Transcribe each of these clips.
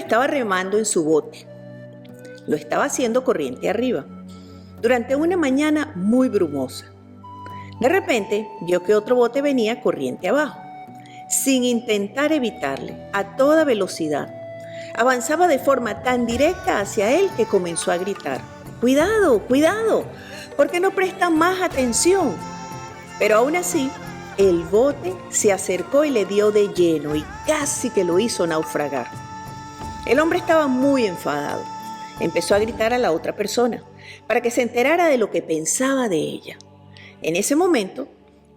estaba remando en su bote. Lo estaba haciendo corriente arriba, durante una mañana muy brumosa. De repente vio que otro bote venía corriente abajo. Sin intentar evitarle, a toda velocidad, avanzaba de forma tan directa hacia él que comenzó a gritar: ¡Cuidado, cuidado! ¿Por qué no prestan más atención? Pero aún así, el bote se acercó y le dio de lleno y casi que lo hizo naufragar. El hombre estaba muy enfadado. Empezó a gritar a la otra persona para que se enterara de lo que pensaba de ella. En ese momento,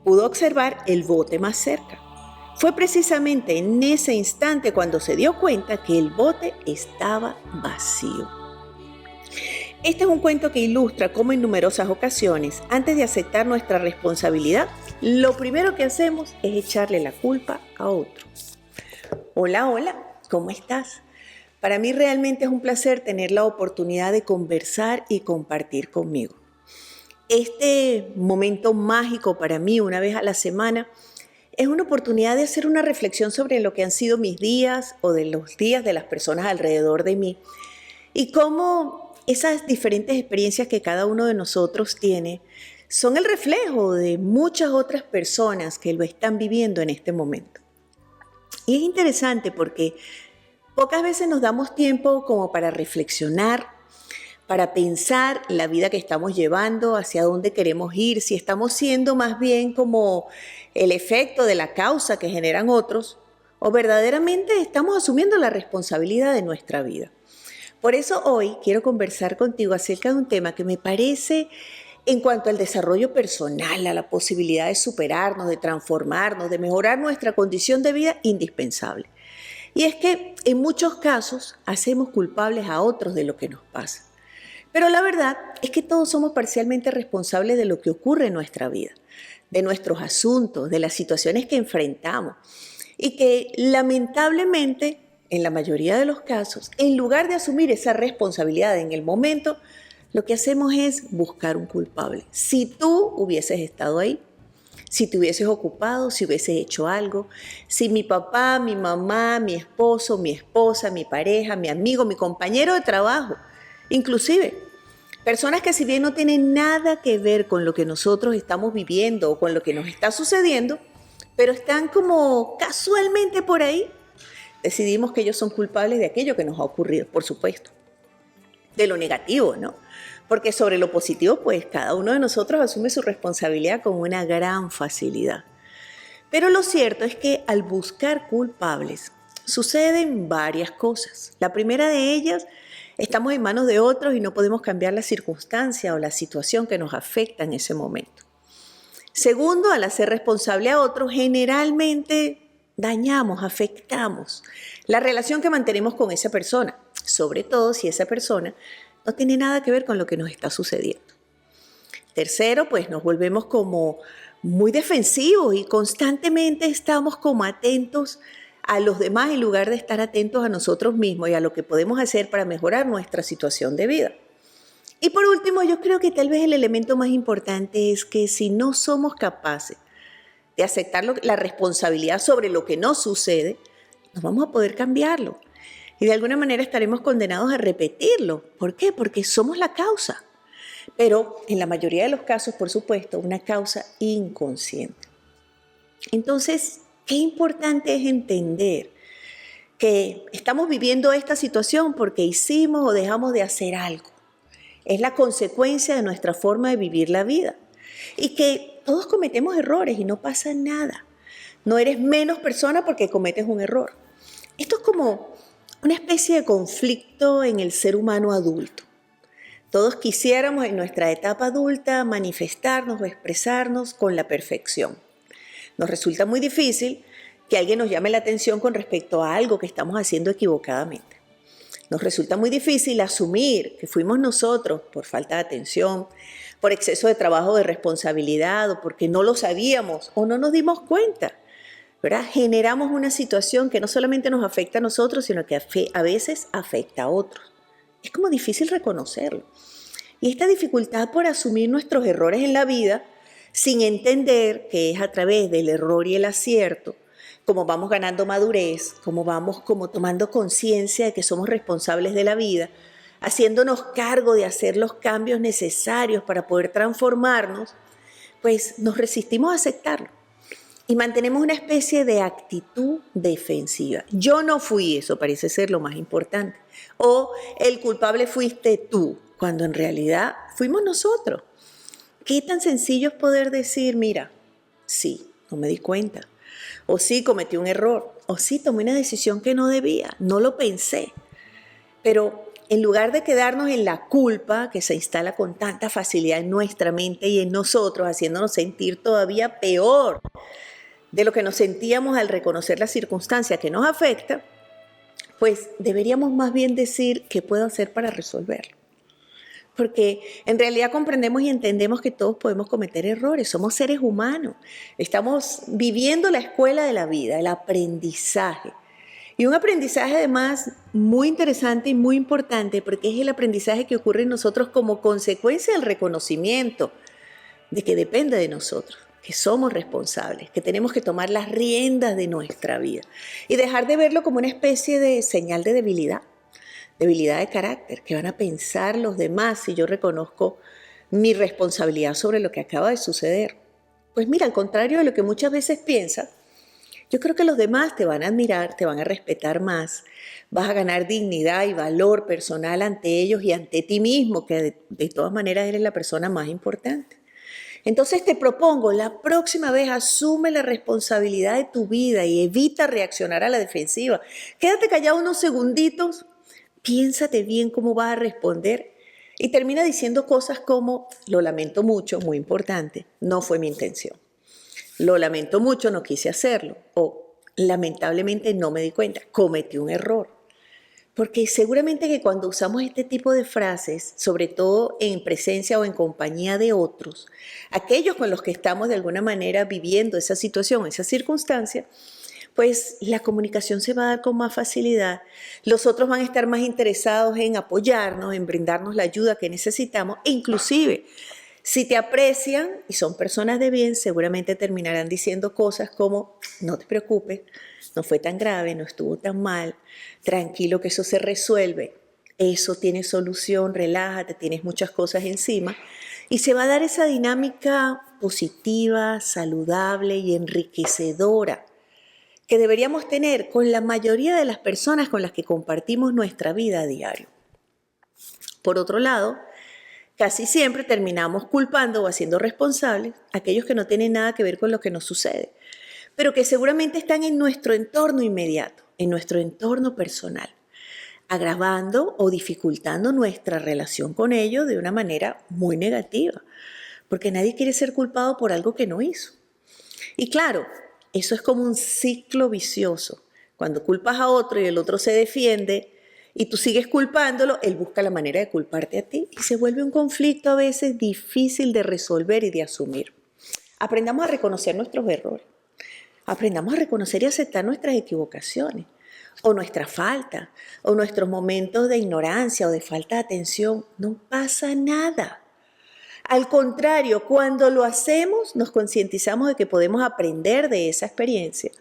pudo observar el bote más cerca. Fue precisamente en ese instante cuando se dio cuenta que el bote estaba vacío. Este es un cuento que ilustra cómo en numerosas ocasiones, antes de aceptar nuestra responsabilidad, lo primero que hacemos es echarle la culpa a otro. Hola, hola, ¿cómo estás? Para mí realmente es un placer tener la oportunidad de conversar y compartir conmigo. Este momento mágico para mí, una vez a la semana, es una oportunidad de hacer una reflexión sobre lo que han sido mis días o de los días de las personas alrededor de mí y cómo esas diferentes experiencias que cada uno de nosotros tiene son el reflejo de muchas otras personas que lo están viviendo en este momento. Y es interesante porque pocas veces nos damos tiempo como para reflexionar, para pensar la vida que estamos llevando, hacia dónde queremos ir, si estamos siendo más bien como el efecto de la causa que generan otros, o verdaderamente estamos asumiendo la responsabilidad de nuestra vida. Por eso hoy quiero conversar contigo acerca de un tema que me parece, en cuanto al desarrollo personal, a la posibilidad de superarnos, de transformarnos, de mejorar nuestra condición de vida, indispensable. Y es que en muchos casos hacemos culpables a otros de lo que nos pasa. Pero la verdad es que todos somos parcialmente responsables de lo que ocurre en nuestra vida, de nuestros asuntos, de las situaciones que enfrentamos y que lamentablemente, en la mayoría de los casos, en lugar de asumir esa responsabilidad en el momento, lo que hacemos es buscar un culpable. Si tú hubieses estado ahí, si te hubieses ocupado, si hubieses hecho algo, si mi papá, mi mamá, mi esposo, mi esposa, mi pareja, mi amigo, mi compañero de trabajo, inclusive personas que si bien no tienen nada que ver con lo que nosotros estamos viviendo o con lo que nos está sucediendo, pero están como casualmente por ahí, decidimos que ellos son culpables de aquello que nos ha ocurrido, por supuesto. De lo negativo, ¿no? Porque sobre lo positivo, pues cada uno de nosotros asume su responsabilidad con una gran facilidad. Pero lo cierto es que al buscar culpables suceden varias cosas. La primera de ellas, estamos en manos de otros y no podemos cambiar la circunstancia o la situación que nos afecta en ese momento. Segundo, al hacer responsable a otros, generalmente dañamos, afectamos la relación que mantenemos con esa persona, sobre todo si esa persona no tiene nada que ver con lo que nos está sucediendo. Tercero, pues nos volvemos como muy defensivos y constantemente estamos como atentos a los demás en lugar de estar atentos a nosotros mismos y a lo que podemos hacer para mejorar nuestra situación de vida. Y por último, yo creo que tal vez el elemento más importante es que si no somos capaces de aceptar la responsabilidad sobre lo que nos sucede, no vamos a poder cambiarlo. Y de alguna manera estaremos condenados a repetirlo. ¿Por qué? Porque somos la causa. Pero en la mayoría de los casos, por supuesto, una causa inconsciente. Entonces, qué importante es entender que estamos viviendo esta situación porque hicimos o dejamos de hacer algo. Es la consecuencia de nuestra forma de vivir la vida. Y que todos cometemos errores y no pasa nada. No eres menos persona porque cometes un error. Esto es como una especie de conflicto en el ser humano adulto. Todos quisiéramos en nuestra etapa adulta manifestarnos o expresarnos con la perfección. Nos resulta muy difícil que alguien nos llame la atención con respecto a algo que estamos haciendo equivocadamente. Nos resulta muy difícil asumir que fuimos nosotros por falta de atención, por exceso de trabajo de responsabilidad o porque no lo sabíamos o no nos dimos cuenta. ¿Verdad? Generamos una situación que no solamente nos afecta a nosotros, sino que a veces afecta a otros. Es como difícil reconocerlo. Y esta dificultad por asumir nuestros errores en la vida, sin entender que es a través del error y el acierto como vamos ganando madurez, como vamos como tomando conciencia de que somos responsables de la vida, haciéndonos cargo de hacer los cambios necesarios para poder transformarnos, pues nos resistimos a aceptarlo y mantenemos una especie de actitud defensiva. Yo no fui, eso parece ser lo más importante. O el culpable fuiste tú, cuando en realidad fuimos nosotros. Qué tan sencillo es poder decir, mira, sí, no me di cuenta. O sí, cometí un error. O sí, tomé una decisión que no debía, no lo pensé. Pero en lugar de quedarnos en la culpa que se instala con tanta facilidad en nuestra mente y en nosotros, haciéndonos sentir todavía peor de lo que nos sentíamos al reconocer la circunstancia que nos afecta, pues deberíamos más bien decir qué puedo hacer para resolverlo. Porque en realidad comprendemos y entendemos que todos podemos cometer errores, somos seres humanos, estamos viviendo la escuela de la vida, el aprendizaje. Y un aprendizaje además muy interesante y muy importante porque es el aprendizaje que ocurre en nosotros como consecuencia del reconocimiento de que depende de nosotros, que somos responsables, que tenemos que tomar las riendas de nuestra vida y dejar de verlo como una especie de señal de debilidad de carácter, que van a pensar los demás si yo reconozco mi responsabilidad sobre lo que acaba de suceder. Pues mira, al contrario de lo que muchas veces piensas, yo creo que los demás te van a admirar, te van a respetar más, vas a ganar dignidad y valor personal ante ellos y ante ti mismo, que de todas maneras eres la persona más importante. Entonces te propongo, la próxima vez asume la responsabilidad de tu vida y evita reaccionar a la defensiva. Quédate callado unos segunditos, piénsate bien cómo vas a responder y termina diciendo cosas como, lo lamento mucho, muy importante, no fue mi intención. Lo lamento mucho, no quise hacerlo. O lamentablemente no me di cuenta, cometí un error. Porque seguramente que cuando usamos este tipo de frases, sobre todo en presencia o en compañía de otros, aquellos con los que estamos de alguna manera viviendo esa situación, esa circunstancia, pues la comunicación se va a dar con más facilidad. Los otros van a estar más interesados en apoyarnos, en brindarnos la ayuda que necesitamos e inclusive si te aprecian y son personas de bien, seguramente terminarán diciendo cosas como, no te preocupes, no fue tan grave, no estuvo tan mal, tranquilo que eso se resuelve, eso tiene solución, relájate, tienes muchas cosas encima. Y se va a dar esa dinámica positiva, saludable y enriquecedora que deberíamos tener con la mayoría de las personas con las que compartimos nuestra vida a diario. Por otro lado, casi siempre terminamos culpando o haciendo responsables a aquellos que no tienen nada que ver con lo que nos sucede, pero que seguramente están en nuestro entorno inmediato, en nuestro entorno personal, agravando o dificultando nuestra relación con ellos de una manera muy negativa, porque nadie quiere ser culpado por algo que no hizo. Y claro, eso es como un ciclo vicioso. Cuando culpas a otro y el otro se defiende, y tú sigues culpándolo, él busca la manera de culparte a ti y se vuelve un conflicto a veces difícil de resolver y de asumir. Aprendamos a reconocer nuestros errores, aprendamos a reconocer y aceptar nuestras equivocaciones o nuestra falta o nuestros momentos de ignorancia o de falta de atención. No pasa nada. Al contrario, cuando lo hacemos, nos concientizamos de que podemos aprender de esa experiencia.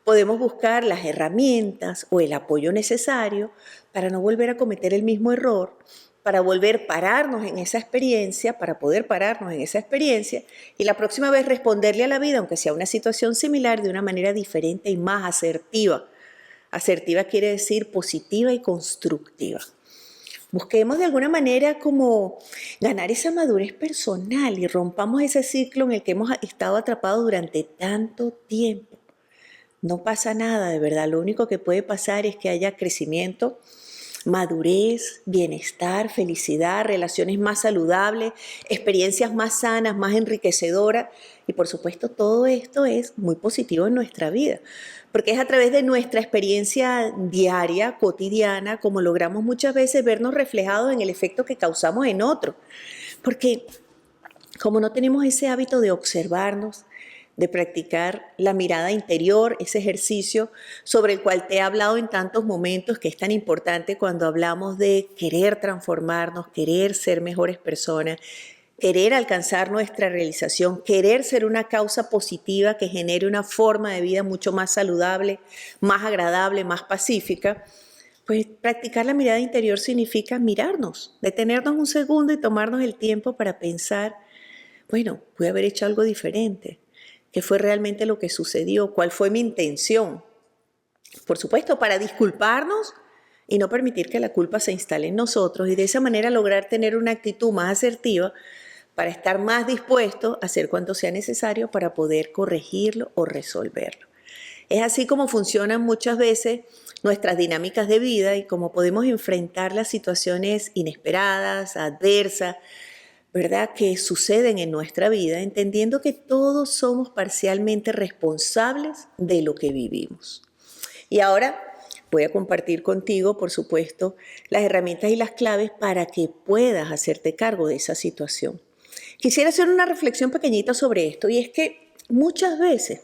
Podemos buscar las herramientas o el apoyo necesario para no volver a cometer el mismo error, para volver a pararnos en esa experiencia, para poder pararnos en esa experiencia y la próxima vez responderle a la vida, aunque sea una situación similar, de una manera diferente y más asertiva. Asertiva quiere decir positiva y constructiva. Busquemos de alguna manera como ganar esa madurez personal y rompamos ese ciclo en el que hemos estado atrapados durante tanto tiempo. No pasa nada, de verdad. Lo único que puede pasar es que haya crecimiento, madurez, bienestar, felicidad, relaciones más saludables, experiencias más sanas, más enriquecedoras. Y por supuesto todo esto es muy positivo en nuestra vida, porque es a través de nuestra experiencia diaria, cotidiana, como logramos muchas veces vernos reflejados en el efecto que causamos en otros. Porque como no tenemos ese hábito de observarnos, de practicar la mirada interior, ese ejercicio sobre el cual te he hablado en tantos momentos, que es tan importante cuando hablamos de querer transformarnos, querer ser mejores personas, querer alcanzar nuestra realización, querer ser una causa positiva que genere una forma de vida mucho más saludable, más agradable, más pacífica, pues practicar la mirada interior significa mirarnos, detenernos un segundo y tomarnos el tiempo para pensar, bueno, pude haber hecho algo diferente. ¿Qué fue realmente lo que sucedió? ¿Cuál fue mi intención? Por supuesto, para disculparnos y no permitir que la culpa se instale en nosotros y de esa manera lograr tener una actitud más asertiva para estar más dispuesto a hacer cuanto sea necesario para poder corregirlo o resolverlo. Es así como funcionan muchas veces nuestras dinámicas de vida y cómo podemos enfrentar las situaciones inesperadas, adversas, ¿verdad?, que suceden en nuestra vida, entendiendo que todos somos parcialmente responsables de lo que vivimos. Y ahora voy a compartir contigo, por supuesto, las herramientas y las claves para que puedas hacerte cargo de esa situación. Quisiera hacer una reflexión pequeñita sobre esto, y es que muchas veces,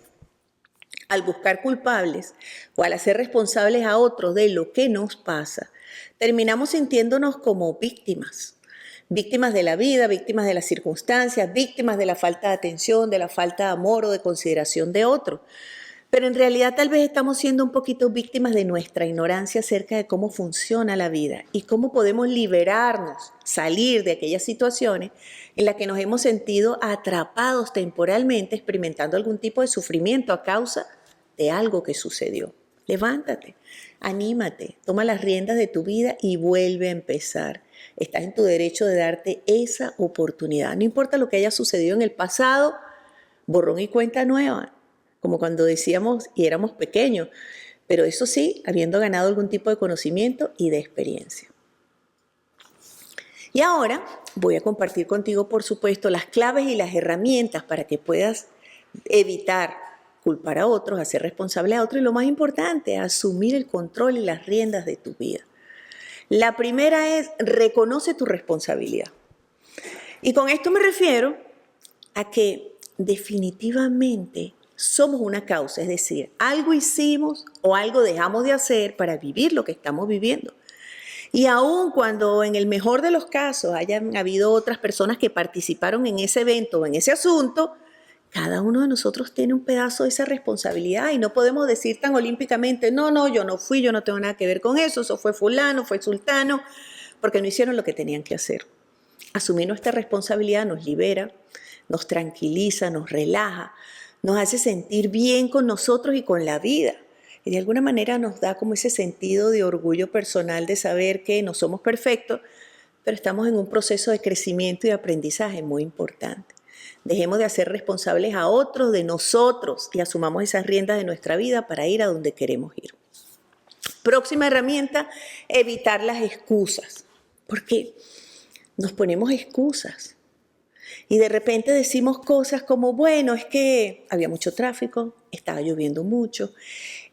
al buscar culpables o al hacer responsables a otros de lo que nos pasa, terminamos sintiéndonos como víctimas. Víctimas de la vida, víctimas de las circunstancias, víctimas de la falta de atención, de la falta de amor o de consideración de otros. Pero en realidad tal vez estamos siendo un poquito víctimas de nuestra ignorancia acerca de cómo funciona la vida y cómo podemos liberarnos, salir de aquellas situaciones en las que nos hemos sentido atrapados temporalmente experimentando algún tipo de sufrimiento a causa de algo que sucedió. Levántate, anímate, toma las riendas de tu vida y vuelve a empezar. Estás en tu derecho de darte esa oportunidad. No importa lo que haya sucedido en el pasado, borrón y cuenta nueva, como cuando decíamos y éramos pequeños, pero eso sí, habiendo ganado algún tipo de conocimiento y de experiencia. Y ahora voy a compartir contigo, por supuesto, las claves y las herramientas para que puedas evitar culpar a otros, hacer responsable a otros y lo más importante, asumir el control y las riendas de tu vida. La primera es, reconoce tu responsabilidad. Y con esto me refiero a que definitivamente somos una causa, es decir, algo hicimos o algo dejamos de hacer para vivir lo que estamos viviendo. Y aun cuando en el mejor de los casos hayan habido otras personas que participaron en ese evento o en ese asunto, cada uno de nosotros tiene un pedazo de esa responsabilidad y no podemos decir tan olímpicamente, no, yo no fui, yo no tengo nada que ver con eso fue fulano, fue sultano, porque no hicieron lo que tenían que hacer. Asumir nuestra responsabilidad nos libera, nos tranquiliza, nos relaja, nos hace sentir bien con nosotros y con la vida. Y de alguna manera nos da como ese sentido de orgullo personal de saber que no somos perfectos, pero estamos en un proceso de crecimiento y de aprendizaje muy importante. Dejemos de hacer responsables a otros de nosotros y asumamos esas riendas de nuestra vida para ir a donde queremos ir. Próxima herramienta, evitar las excusas. Porque nos ponemos excusas y de repente decimos cosas como, bueno, es que había mucho tráfico, estaba lloviendo mucho,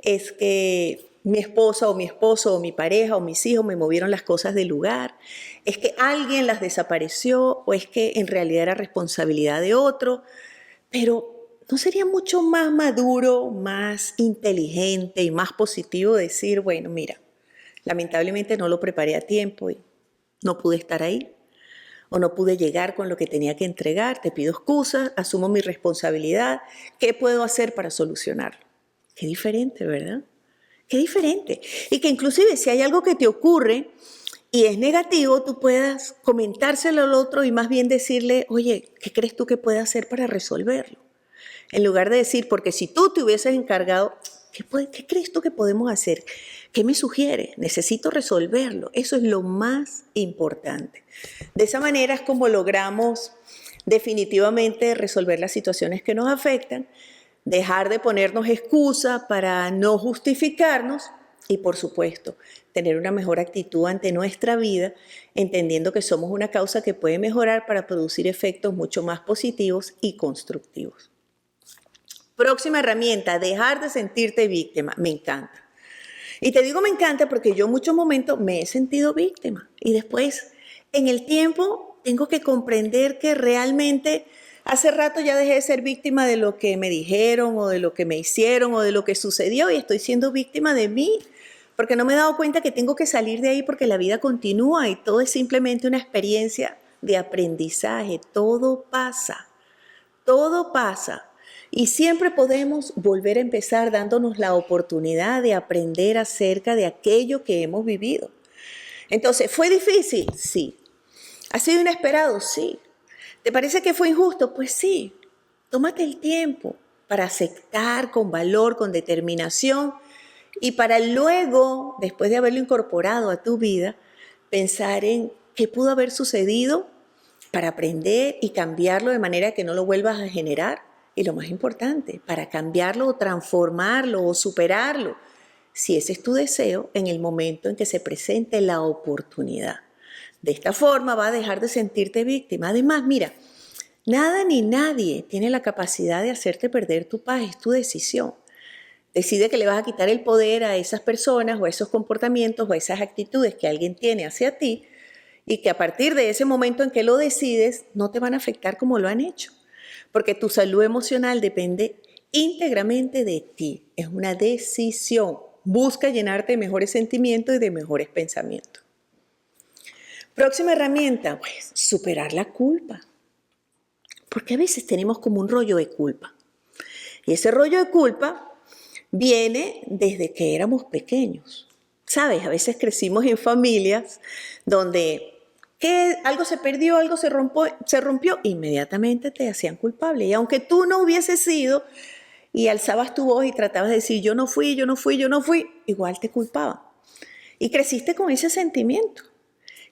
es que mi esposa o mi esposo o mi pareja o mis hijos me movieron las cosas del lugar, es que alguien las desapareció o es que en realidad era responsabilidad de otro, pero ¿no sería mucho más maduro, más inteligente y más positivo decir, bueno, mira, lamentablemente no lo preparé a tiempo y no pude estar ahí o no pude llegar con lo que tenía que entregar, te pido excusas, asumo mi responsabilidad, ¿qué puedo hacer para solucionarlo? Qué diferente, ¿verdad? Qué diferente. Y que inclusive si hay algo que te ocurre y es negativo, tú puedas comentárselo al otro y más bien decirle, oye, ¿qué crees tú que puede hacer para resolverlo? En lugar de decir, porque si tú te hubieses encargado, ¿qué crees tú que podemos hacer? ¿Qué me sugiere? Necesito resolverlo. Eso es lo más importante. De esa manera es como logramos definitivamente resolver las situaciones que nos afectan, dejar de ponernos excusas para no justificarnos y, por supuesto, tener una mejor actitud ante nuestra vida, entendiendo que somos una causa que puede mejorar para producir efectos mucho más positivos y constructivos. Próxima herramienta, dejar de sentirte víctima. Me encanta. Y te digo me encanta porque yo en muchos momentos me he sentido víctima y después en el tiempo tengo que comprender que realmente hace rato ya dejé de ser víctima de lo que me dijeron o de lo que me hicieron o de lo que sucedió y estoy siendo víctima de mí porque no me he dado cuenta que tengo que salir de ahí porque la vida continúa y todo es simplemente una experiencia de aprendizaje. Todo pasa, todo pasa. Y siempre podemos volver a empezar dándonos la oportunidad de aprender acerca de aquello que hemos vivido. Entonces, ¿fue difícil? Sí. ¿Ha sido inesperado? Sí. ¿Te parece que fue injusto? Pues sí. Tómate el tiempo para aceptar con valor, con determinación y para luego, después de haberlo incorporado a tu vida, pensar en qué pudo haber sucedido para aprender y cambiarlo de manera que no lo vuelvas a generar. Y lo más importante, para cambiarlo o transformarlo o superarlo, si ese es tu deseo, en el momento en que se presente la oportunidad. De esta forma vas a dejar de sentirte víctima. Además, mira, nada ni nadie tiene la capacidad de hacerte perder tu paz, es tu decisión. Decide que le vas a quitar el poder a esas personas o a esos comportamientos o a esas actitudes que alguien tiene hacia ti y que a partir de ese momento en que lo decides no te van a afectar como lo han hecho. Porque tu salud emocional depende íntegramente de ti. Es una decisión. Busca llenarte de mejores sentimientos y de mejores pensamientos. Próxima herramienta, pues, superar la culpa. Porque a veces tenemos como un rollo de culpa. Y ese rollo de culpa viene desde que éramos pequeños. ¿Sabes? A veces crecimos en familias donde algo se perdió, algo se rompió, inmediatamente te hacían culpable. Y aunque tú no hubieses sido y alzabas tu voz y tratabas de decir yo no fui, igual te culpaban. Y creciste con ese sentimiento.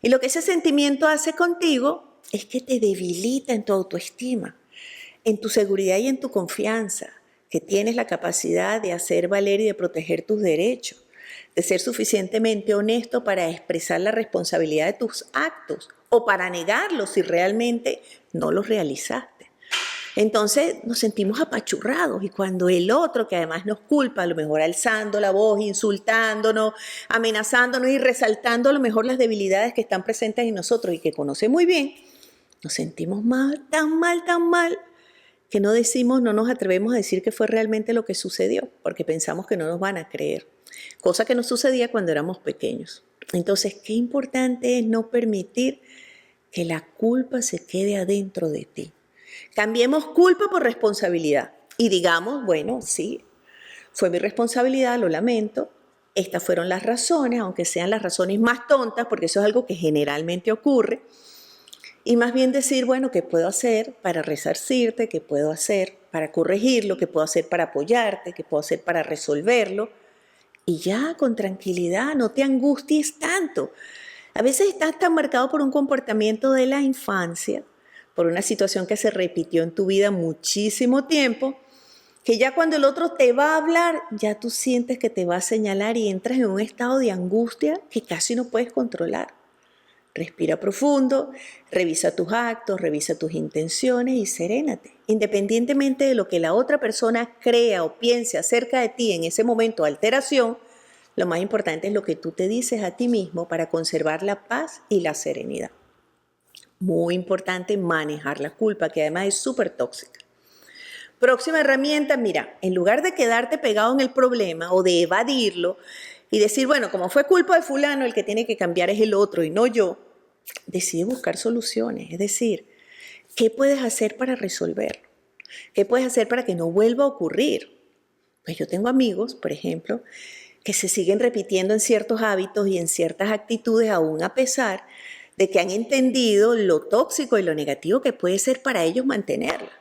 Y lo que ese sentimiento hace contigo es que te debilita en tu autoestima, en tu seguridad y en tu confianza, que tienes la capacidad de hacer valer y de proteger tus derechos, de ser suficientemente honesto para expresar la responsabilidad de tus actos o para negarlos si realmente no los realizaste. Entonces nos sentimos apachurrados y cuando el otro, que además nos culpa, a lo mejor alzando la voz, insultándonos, amenazándonos y resaltando a lo mejor las debilidades que están presentes en nosotros y que conoce muy bien, nos sentimos tan mal, que no nos atrevemos a decir que fue realmente lo que sucedió, porque pensamos que no nos van a creer, cosa que nos sucedía cuando éramos pequeños. Entonces, qué importante es no permitir que la culpa se quede adentro de ti. Cambiemos culpa por responsabilidad y digamos, bueno, sí, fue mi responsabilidad, lo lamento, estas fueron las razones, aunque sean las razones más tontas, porque eso es algo que generalmente ocurre, y más bien decir, bueno, ¿qué puedo hacer para resarcirte? ¿Qué puedo hacer para corregirlo? ¿Qué puedo hacer para apoyarte? ¿Qué puedo hacer para resolverlo? Y ya, con tranquilidad, no te angusties tanto. A veces estás tan marcado por un comportamiento de la infancia, por una situación que se repitió en tu vida muchísimo tiempo, que ya cuando el otro te va a hablar, ya tú sientes que te va a señalar y entras en un estado de angustia que casi no puedes controlar. Respira profundo, revisa tus actos, revisa tus intenciones y serénate. Independientemente de lo que la otra persona crea o piense acerca de ti en ese momento de alteración, lo más importante es lo que tú te dices a ti mismo para conservar la paz y la serenidad. Muy importante manejar la culpa, que además es súper tóxica. Próxima herramienta, mira, en lugar de quedarte pegado en el problema o de evadirlo y decir, bueno, como fue culpa de fulano, el que tiene que cambiar es el otro y no yo, decide buscar soluciones. Es decir, ¿qué puedes hacer para resolverlo? ¿Qué puedes hacer para que no vuelva a ocurrir? Pues yo tengo amigos, por ejemplo, que se siguen repitiendo en ciertos hábitos y en ciertas actitudes aún a pesar de que han entendido lo tóxico y lo negativo que puede ser para ellos mantenerla.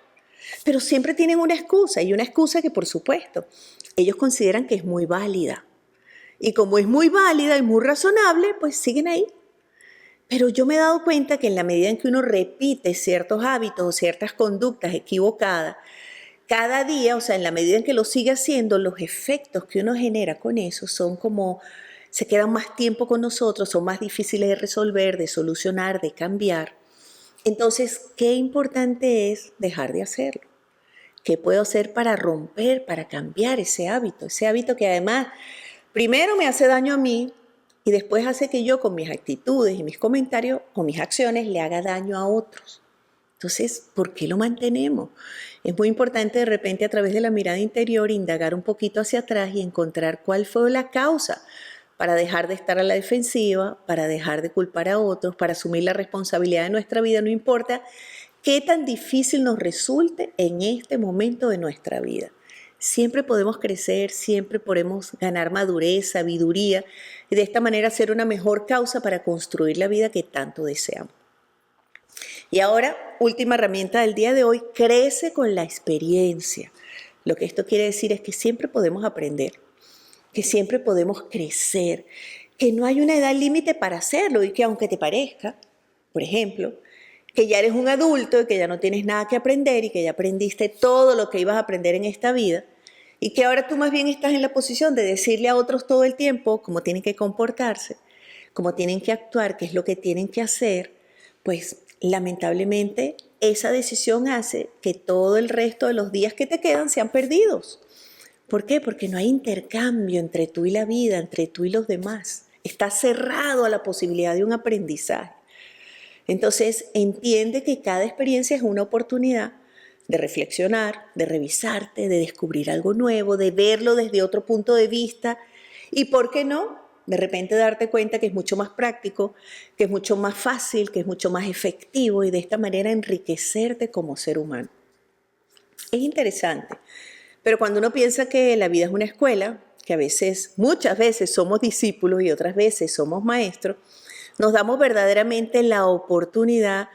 Pero siempre tienen una excusa, y una excusa que, por supuesto, ellos consideran que es muy válida. Y como es muy válida y muy razonable, pues siguen ahí. Pero yo me he dado cuenta que en la medida en que uno repite ciertos hábitos o ciertas conductas equivocadas, cada día, o sea, en la medida en que lo sigue haciendo, los efectos que uno genera con eso son como, se quedan más tiempo con nosotros, son más difíciles de resolver, de solucionar, de cambiar. Entonces, qué importante es dejar de hacerlo. ¿Qué puedo hacer para romper, para cambiar ese hábito? Ese hábito que además, primero me hace daño a mí y después hace que yo con mis actitudes y mis comentarios o mis acciones le haga daño a otros. Entonces, ¿por qué lo mantenemos? Es muy importante de repente a través de la mirada interior indagar un poquito hacia atrás y encontrar cuál fue la causa para dejar de estar a la defensiva, para dejar de culpar a otros, para asumir la responsabilidad de nuestra vida, no importa qué tan difícil nos resulte en este momento de nuestra vida. Siempre podemos crecer, siempre podemos ganar madurez, sabiduría y de esta manera ser una mejor causa para construir la vida que tanto deseamos. Y ahora, última herramienta del día de hoy, crece con la experiencia. Lo que esto quiere decir es que siempre podemos aprender, que siempre podemos crecer, que no hay una edad límite para hacerlo y que aunque te parezca, por ejemplo, que ya eres un adulto y que ya no tienes nada que aprender y que ya aprendiste todo lo que ibas a aprender en esta vida y que ahora tú más bien estás en la posición de decirle a otros todo el tiempo cómo tienen que comportarse, cómo tienen que actuar, qué es lo que tienen que hacer, pues lamentablemente esa decisión hace que todo el resto de los días que te quedan sean perdidos. ¿Por qué? Porque no hay intercambio entre tú y la vida, entre tú y los demás. Está cerrado a la posibilidad de un aprendizaje. Entonces, entiende que cada experiencia es una oportunidad de reflexionar, de revisarte, de descubrir algo nuevo, de verlo desde otro punto de vista y, ¿por qué no?, de repente darte cuenta que es mucho más práctico, que es mucho más fácil, que es mucho más efectivo y de esta manera enriquecerte como ser humano. Es interesante, pero cuando uno piensa que la vida es una escuela, que a veces, muchas veces somos discípulos y otras veces somos maestros, nos damos verdaderamente la oportunidad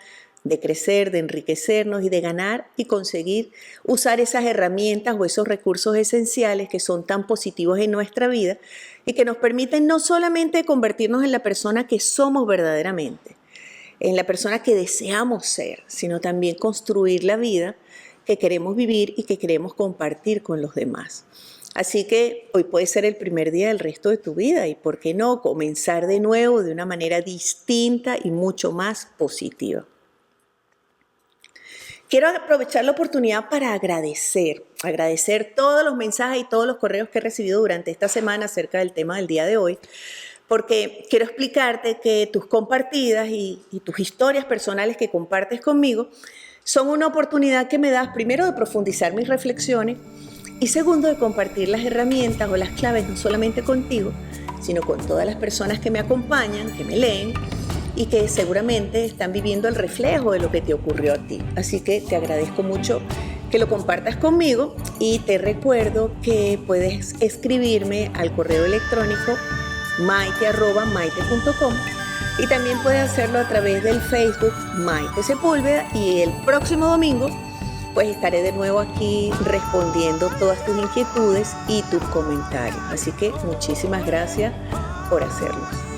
de crecer, de enriquecernos y de ganar y conseguir usar esas herramientas o esos recursos esenciales que son tan positivos en nuestra vida y que nos permiten no solamente convertirnos en la persona que somos verdaderamente, en la persona que deseamos ser, sino también construir la vida que queremos vivir y que queremos compartir con los demás. Así que hoy puede ser el primer día del resto de tu vida y, ¿por qué no?, comenzar de nuevo de una manera distinta y mucho más positiva. Quiero aprovechar la oportunidad para agradecer todos los mensajes y todos los correos que he recibido durante esta semana acerca del tema del día de hoy, porque quiero explicarte que tus compartidas y tus historias personales que compartes conmigo son una oportunidad que me das, primero, de profundizar mis reflexiones y segundo, de compartir las herramientas o las claves no solamente contigo, sino con todas las personas que me acompañan, que me leen y que seguramente están viviendo el reflejo de lo que te ocurrió a ti. Así que te agradezco mucho que lo compartas conmigo y te recuerdo que puedes escribirme al correo electrónico maite@maite.com y también puedes hacerlo a través del Facebook Maite Sepúlveda y el próximo domingo pues estaré de nuevo aquí respondiendo todas tus inquietudes y tus comentarios. Así que muchísimas gracias por hacerlos.